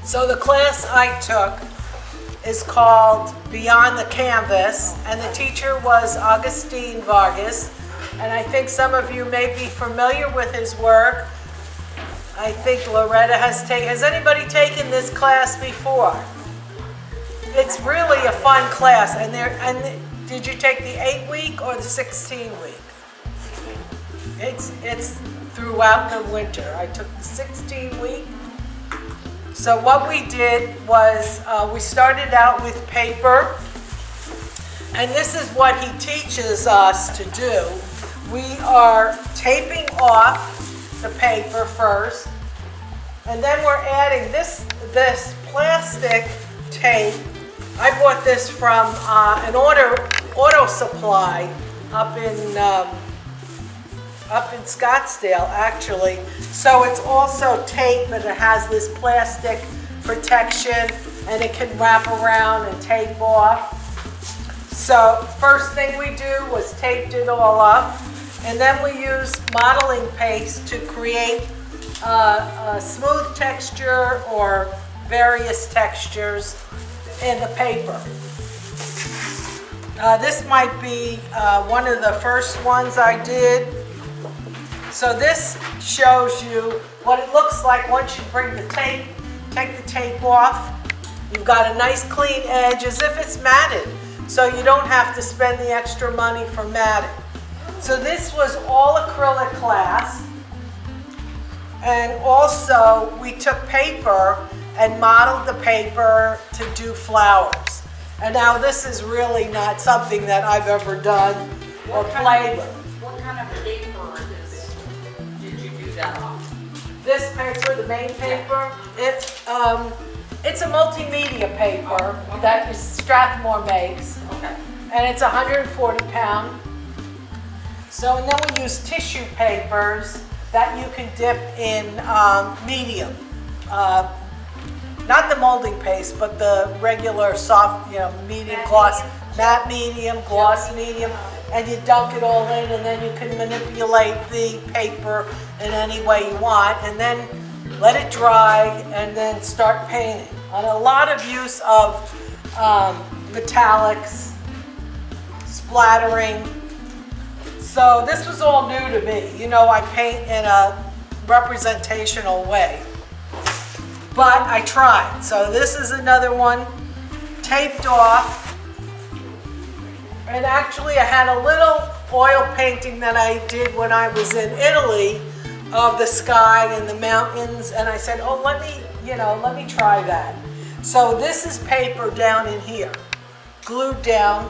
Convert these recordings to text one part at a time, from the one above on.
So the class I took is called Beyond the Canvas, and the teacher was Augustine Vargas, and I think some of you may be familiar with his work. I think Loretta has anybody taken this class before? It's really a fun class, and did you take the 8-week or the 16-week? It's throughout the winter. I took the 16-week. So what we did was we started out with paper, and this is what he teaches us to do. We are taping off the paper first, and then we're adding this plastic tape. I bought this from an auto supply up in Scottsdale, actually. So it's also tape, but it has this plastic protection, and it can wrap around and tape off. So first thing we do was taped it all up, and then we use modeling paste to create a smooth texture or various textures in the paper. This might be one of the first ones I did. So this shows you what it looks like once you bring the tape, take the tape off. You've got a nice clean edge as if it's matted, so you don't have to spend the extra money for matting. So this was all acrylic class, and also we took paper and modeled the paper to do flowers. And now this is really not something that I've ever done or played with. What kind of paper did you do that on? This paper, the main paper, it's a multimedia paper that Strathmore makes. Okay. And it's 140 pound. So, and then we use tissue papers that you can dip in medium. Not the molding paste, but the regular soft, medium gloss, matte medium, gloss medium, and you dunk it all in, and then you can manipulate the paper in any way you want, and then let it dry, and then start painting. And a lot of use of metallics, splattering. So this was all new to me. I paint in a representational way. But I tried. So this is another one, taped off. And actually I had a little oil painting that I did when I was in Italy of the sky and the mountains. And I said, oh, let me try that. So this is paper down in here, glued down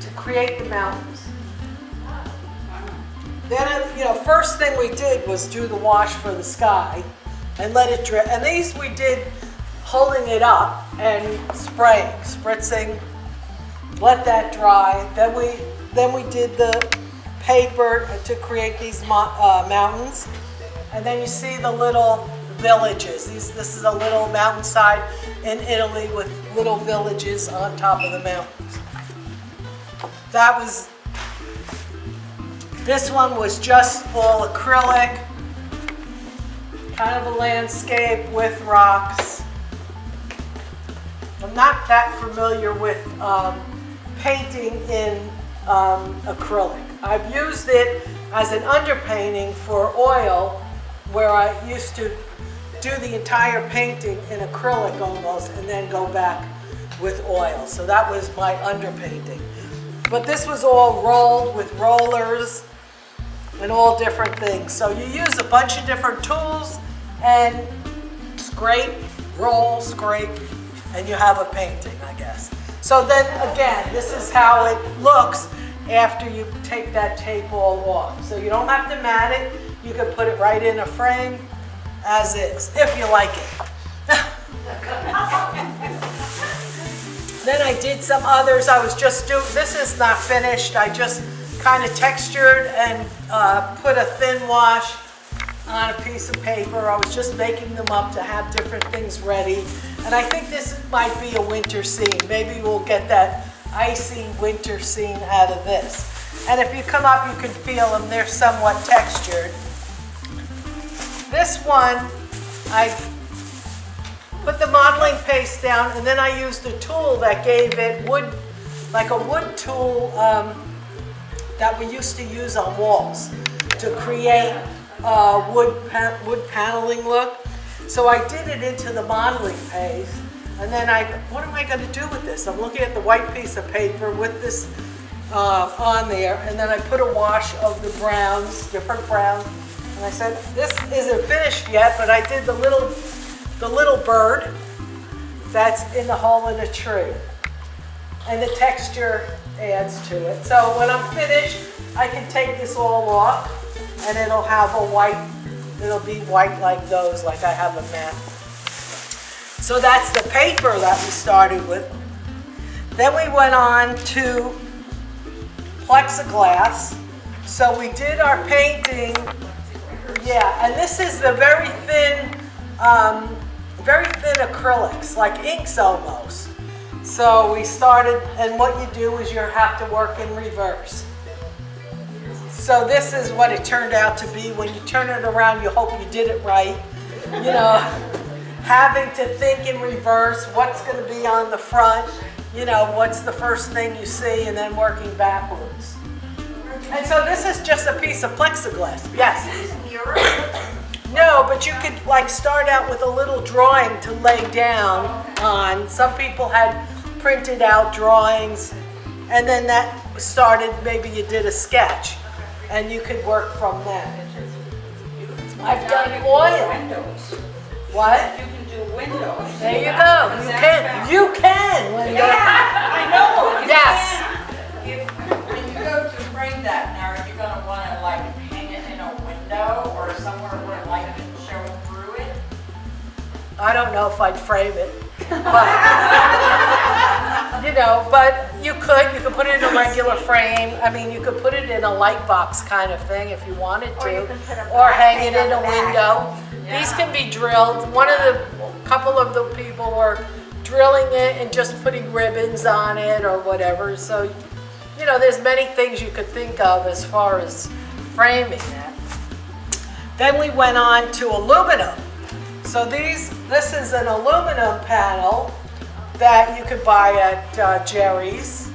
to create the mountains. Then, first thing we did was do the wash for the sky and let it drip. And these we did holding it up and spritzing, let that dry. Then we did the paper to create these mountains. And then you see the little villages. This is a little mountainside in Italy with little villages on top of the mountains. This one was just all acrylic, kind of a landscape with rocks. I'm not that familiar with painting in acrylic. I've used it as an underpainting for oil, where I used to do the entire painting in acrylic almost and then go back with oil. So that was my underpainting. But this was all rolled with rollers and all different things. So you use a bunch of different tools and scrape, roll, scrape, and you have a painting, I guess. So then again, this is how it looks after you take that tape all off. So you don't have to mat it. You can put it right in a frame as is, if you like it. Then I did some others. I was just doing, this is not finished. I just kind of textured and put a thin wash on a piece of paper. I was just making them up to have different things ready. And I think this might be a winter scene. Maybe we'll get that icy winter scene out of this. And if you come up, you can feel them. They're somewhat textured. This one, I put the modeling paste down, and then I used a tool that gave it wood, like a wood tool that we used to use on walls to create wood paneling look. So I did it into the modeling paste, and then what am I going to do with this? I'm looking at the white piece of paper with this on there, and then I put a wash of the browns, different browns, and I said, this isn't finished yet, but I did the little bird that's in the hole in the tree, and the texture adds to it. So when I'm finished, I can take this all off, and it'll have a white, it'll be white like those, like I have a mat. So that's the paper that we started with. Then we went on to plexiglass. So we did our painting, yeah, and this is the very thin acrylics, like inks almost. So we started, and what you do is you have to work in reverse. So this is what it turned out to be. When you turn it around, you hope you did it right. You know, having to think in reverse, what's going to be on the front, you know, what's the first thing you see, and then working backwards. And so this is just a piece of plexiglass. Yes? No, but you could like start out with a little drawing to lay down on. Some people had printed out drawings, and then that started, maybe you did a sketch, and you could work from that. I've done oil. What? You can do windows. There you go. You can. You can. Linda. Yeah, I know. Yes. When you go to frame that, now are you going to want to like hang it in a window or somewhere where light can show through it? I don't know if I'd frame it, but you know, but you could put it in a regular frame. I mean, you could put it in a light box kind of thing if you wanted to, or hang it in a window. Yeah. These can be drilled. Couple of the people were drilling it and just putting ribbons on it or whatever. So, you know, there's many things you could think of as far as framing that. Then we went on to aluminum. So this is an aluminum panel that you could buy at Jerry's.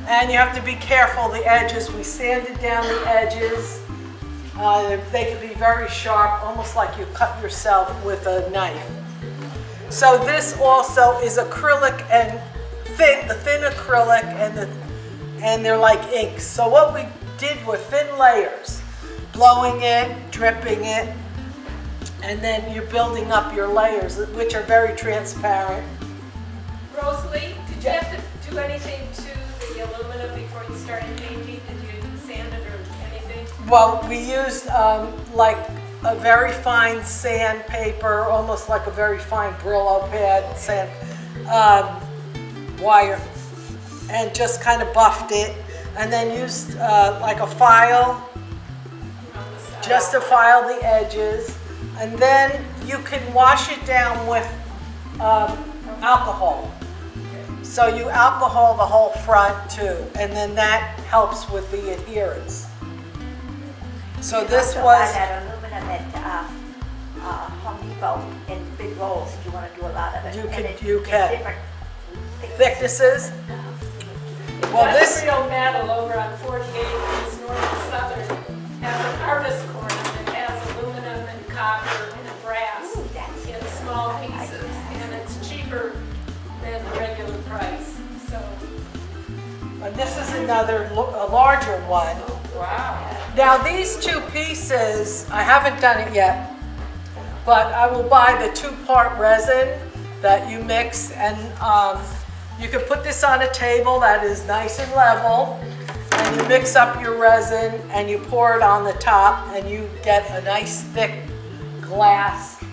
And you have to be careful, the edges. We sanded down the edges. They can be very sharp, almost like you cut yourself with a knife. So this also is acrylic and the thin acrylic, and they're like inks. So what we did were thin layers, blowing it, dripping it, and then you're building up your layers, which are very transparent. Rosalie, did you have to do anything to the aluminum before you started painting? Did you sand it or anything? Well, we used like a very fine sandpaper, almost like a very fine Brillo pad sand wire, and just kind of buffed it, and then used like a file just to file the edges, and then you can wash it down with alcohol. So you alcohol the whole front too, and then that helps with the adherence. So this was that aluminum at Home Depot in big rolls if you want to do a lot of it. you can. Different Thicknesses. Well, That's this real metal over on 48 East North and Southern has an artist corner that has aluminum and copper and brass in small pieces, and it's cheaper than the regular price. So this is another a larger one. Wow. Now these two pieces, I haven't done it yet, but I will buy the 2-part resin that you mix, and you can put this on a table that is nice and level, and you mix up your resin and you pour it on the top, and you get a nice thick glass,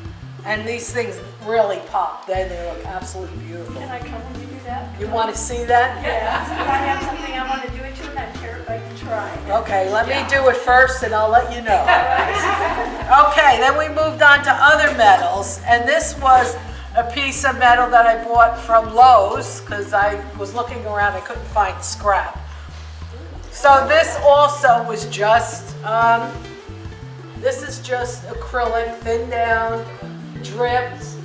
and these things really pop. Then they look absolutely beautiful. Can I come when you do that? You want to see that? Yeah. If I have something I want to do it to, and I'm terrified to try. Okay, let me do it first and I'll let you know. Okay, then we moved on to other metals, and this was a piece of metal that I bought from Lowe's because I was looking around, I couldn't find scrap. So this also was just, this is just acrylic, thinned down, dripped,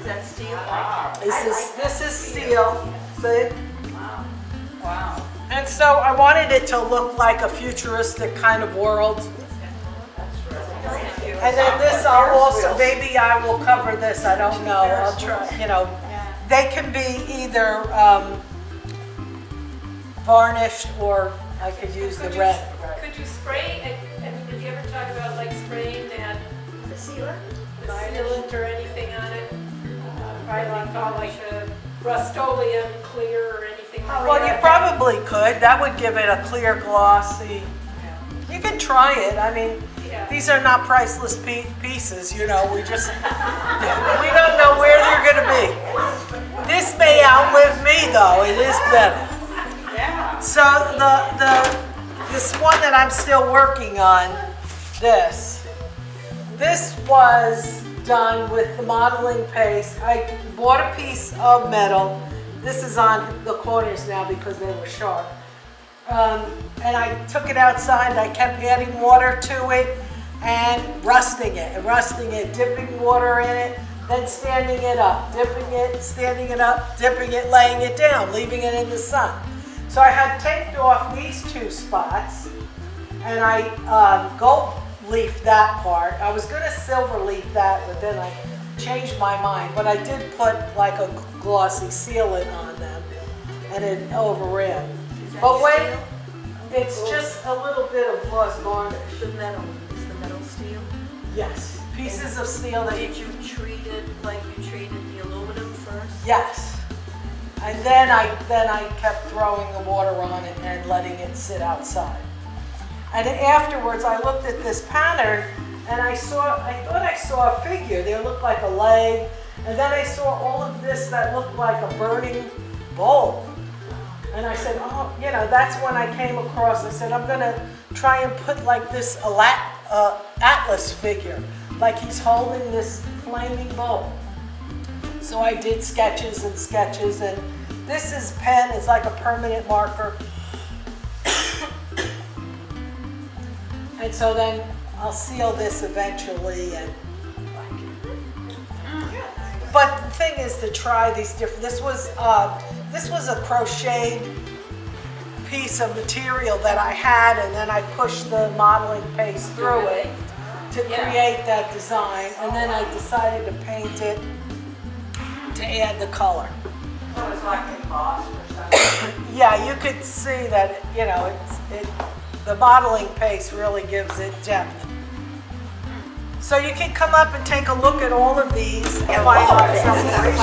that steel? Wow, This is steel, see? Wow. wow. And so I wanted it to look like a futuristic kind of world. And then this, I'll also, maybe I will cover this, I don't know, I'll try, you know. They can be either varnished or I could use the red. Could you spray, I mean, did you ever talk about like spraying that, The sealer? the sealant or anything on it? Probably like call like a Rust-Oleum clear or anything like that? Well, you probably could, that would give it a clear glossy. You can try it, I mean, Yeah. these are not priceless pieces, you know, we just, we don't know where they're gonna be. This may outlive me though, it is better. Yeah. So this one that I'm still working on, this was done with the modeling paste. I bought a piece of metal. This is on the corners now because they were sharp. And I took it outside and I kept adding water to it and rusting it, dipping water in it, then standing it up, dipping it, standing it up, dipping it, laying it down, leaving it in the sun. So I had taped off these two spots and I gold leaf that part. I was gonna silver leaf that, but then I changed my mind. But I did put like a glossy sealant on them and it overran. But when it's just a little bit of gloss varnish. The metal, is the metal steel? Yes, pieces of steel that Did you treat it like you treated the aluminum first? yes. And then I kept throwing the water on it and letting it sit outside. And then afterwards I looked at this pattern and I thought I saw a figure. They looked like a leg. And then I saw all of this that looked like a burning bulb. And I said, oh, you know, that's when I came across, I said, I'm gonna try and put like this Atlas figure, like he's holding this flaming bulb. So I did sketches and sketches, and this is pen, it's like a permanent marker. And so then I'll seal this eventually. But the thing is to try these different, this was a crocheted piece of material that I had, and then I pushed the modeling paste through it to create that design, and then I decided to paint it to add the color. So it's like embossed or something. Yeah, you could see that, you know, the modeling paste really gives it depth. So you can come up and take a look at all of these and find out something.